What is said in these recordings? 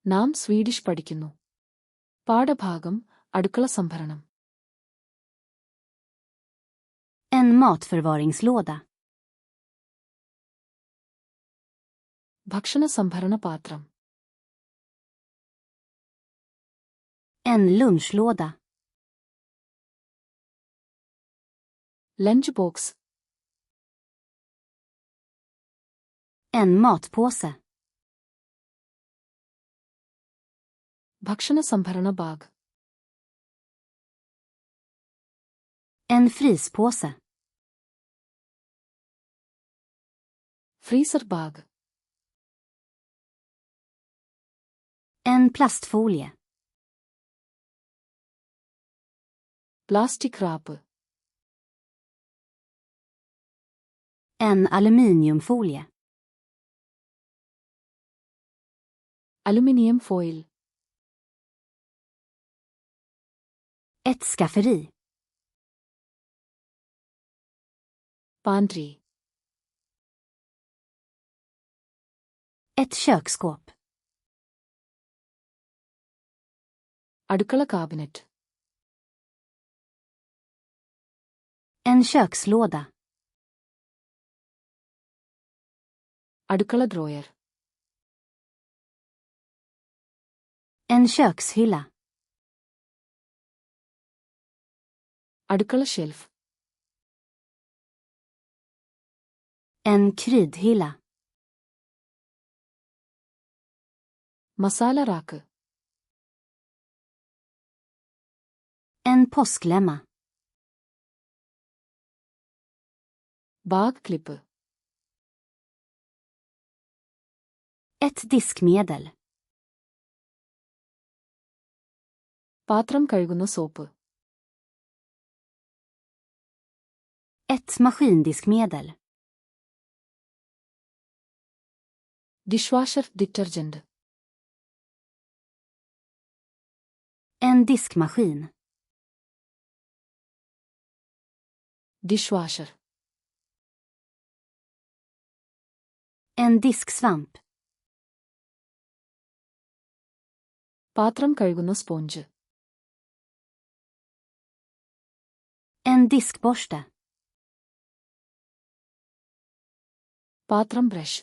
നാം സ്വീഡിഷ് പഠിക്കുന്നു. പാഠഭാഗം അടുക്കള സംഭരണം. En matförvaringslåda. ഭക്ഷണ സംഭരണ പാത്രം. En lunchlåda. Lunch box. En matpåse. ഭക്ഷണ സംഭരണ bag. En fryspåse. Freezer bag. En plastfolie. Plastic wrap. En aluminiumfolie. Aluminium foil. Ett skafferi. Pantry. Ett köksskåp. അടുക്കള കാബിനറ്റ്. En kökslåda. അടുക്കള ഡ്രോയർ. En kökshylla. അടുക്കള shelf. En kryddhylla. മസാല rack. En påsklämma. Bag clip. Ett diskmedel. പാത്രം കഴുകുന്ന soap. Ett maskindiskmedel. Dishwasher detergent. En diskmaskin. Dishwasher. En disksvamp. പാത്രം കഴുകുന്ന sponge. En diskborste. പാത്രം brush.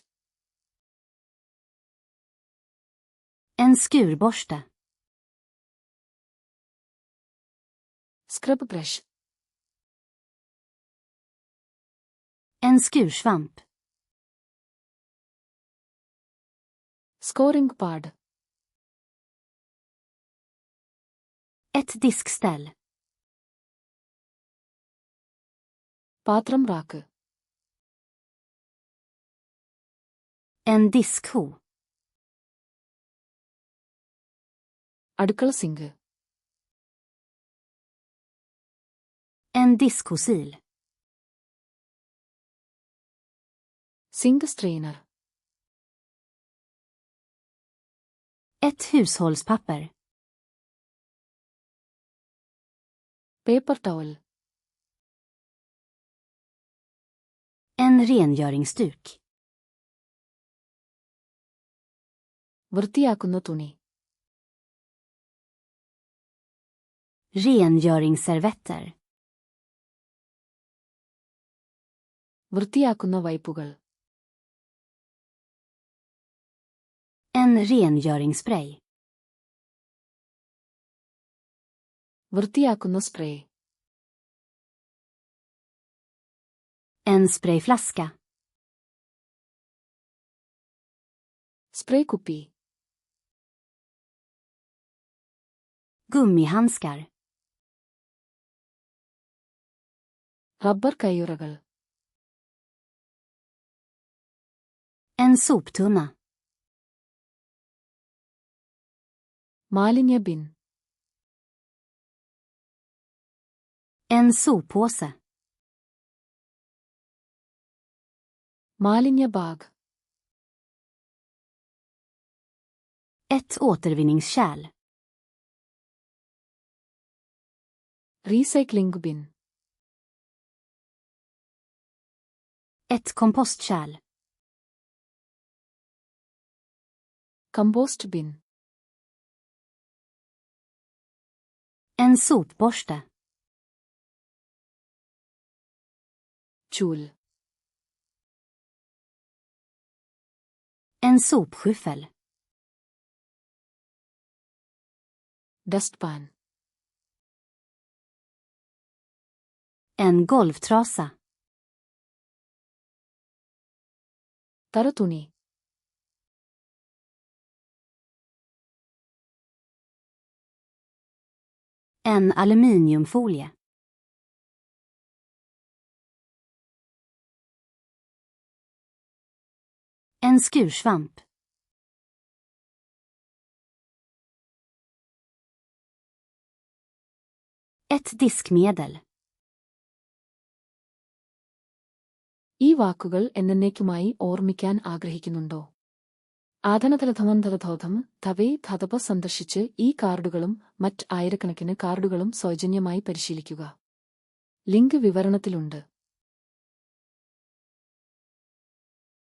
En skurborste. Scrub brush. En skursvamp. Scouring pad. Ett diskställ. പാത്രം rack. En diskho. അടുക്കള sink. En diskhosil. Sink strainer. Ett hushållspapper. Paper towel. En rengöringsduk. വൃത്തിയാക്കുന്ന തുണി. Rengöringsservetter. വൃത്തിയാക്കുന്ന വൈപ്പുകൾ. En rengöringsspray. വൃത്തിയാക്കുന്ന സ്പ്രേ. En sprayflaska. സ്പ്രേ കുപ്പി. Gummihandskar. Rubber കയ്യുറകൾ. En soptunna. മാലിന്യ ബിൻ. En soppåse. മാലിന്യ bag. Ett återvinningskärl. Recycling bin. Ett kompostkärl. Compost bin. En sopborste. ചൂൽ. En sopskyffel. Dustpan. En golvtrasa. തറതുണി. En aluminiumfolie. En skursvamp. Ett diskmedel. ഈ വാക്കുകൾ എന്നേക്കുമായി ഓർമ്മിക്കാൻ ആഗ്രഹിക്കുന്നുണ്ടോ? ആധനതലധമന്തരധോധം ധവേ ധതപ സന്ദർശിച്ച് ഈ കാർഡുകളും മറ്റ് ആയിരക്കണക്കിന് കാർഡുകളും സൗജന്യമായി പരിശീലിക്കുക. ലിങ്ക് വിവരണത്തിലുണ്ട്.